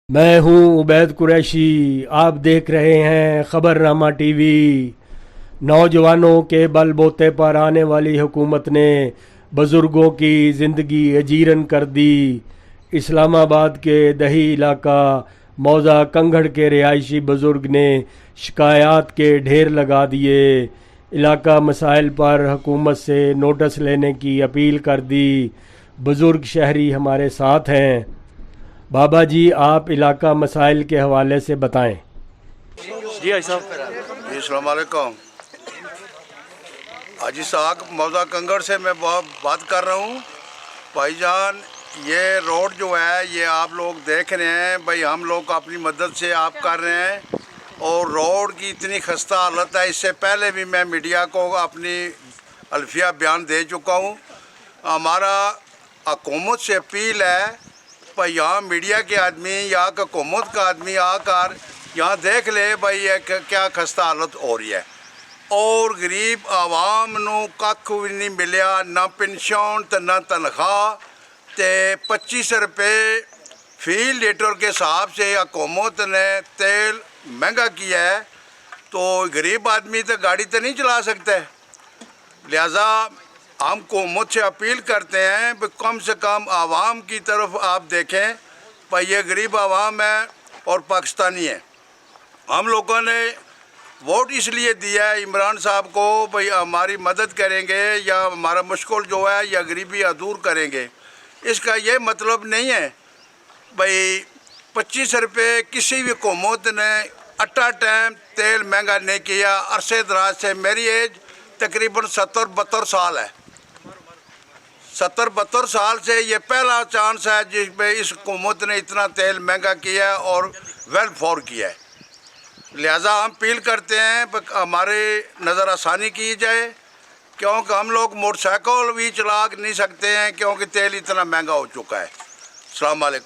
میں ہوں عبید قریشی، آپ دیکھ رہے ہیں خبر نامہ ٹی وی۔ نوجوانوں کے بل بوتے پر آنے والی حکومت نے بزرگوں کی زندگی اجیرن کر دی۔ اسلام آباد کے دیہی علاقہ موضع کنگھڑ کے رہائشی بزرگ نے شکایات کے ڈھیر لگا دیے۔ علاقہ مسائل پر حکومت سے نوٹس لینے کی اپیل کر دی۔ بزرگ شہری ہمارے ساتھ ہیں۔ بابا جی، آپ علاقہ مسائل کے حوالے سے بتائیں۔ جی حاجی صاحب۔ جی السلام علیکم۔ حاجی صاحب موضع کنگڑ سے میں بات کر رہا ہوں۔ بھائی جان، یہ روڈ جو ہے یہ آپ لوگ دیکھ رہے ہیں، بھائی ہم لوگ اپنی مدد سے آپ کر رہے ہیں، اور روڈ کی اتنی خستہ حالت ہے۔ اس سے پہلے بھی میں میڈیا کو اپنی الفیہ بیان دے چکا ہوں۔ ہمارا حکومت سے اپیل ہے، بھائی یہاں میڈیا کے آدمی یا حکومت کا آدمی آ کر یہاں دیکھ لے بھائی یہ کیا خستہ حالت ہو رہی ہے، اور غریب عوام نو کھ بھی نہیں ملیا، نہ پنشن تے نہ تنخواہ تے 25 روپے فی لیٹر کے حساب سے حکومت نے تیل مہنگا کیا ہے، تو غریب آدمی تو گاڑی تو نہیں چلا سکتے۔ لہذا ہم حکومت سے اپیل کرتے ہیں کہ کم سے کم عوام کی طرف آپ دیکھیں، بھائی یہ غریب عوام ہے اور پاکستانی ہے۔ ہم لوگوں نے ووٹ اس لیے دیا ہے عمران صاحب کو، بھائی ہماری مدد کریں گے یا ہمارا مشکل جو ہے یا غریبی دور کریں گے۔ اس کا یہ مطلب نہیں ہے بھائی 25 روپے کسی بھی حکومت نے اٹا ٹائم تیل مہنگا نہیں کیا۔ عرصے دراز سے میری ایج تقریباً 70-72 سال ہے۔ 70-72 سال سے یہ پہلا چانس ہے جس پہ اس حکومت نے اتنا تیل مہنگا کیا ہے اور ویل فور کیا ہے۔ لہٰذا ہم اپیل کرتے ہیں ہمارے نظر آسانی کی جائے، کیونکہ ہم لوگ موٹر سائیکل بھی چلا نہیں سکتے ہیں کیونکہ تیل اتنا مہنگا ہو چکا ہے۔ السلام علیکم۔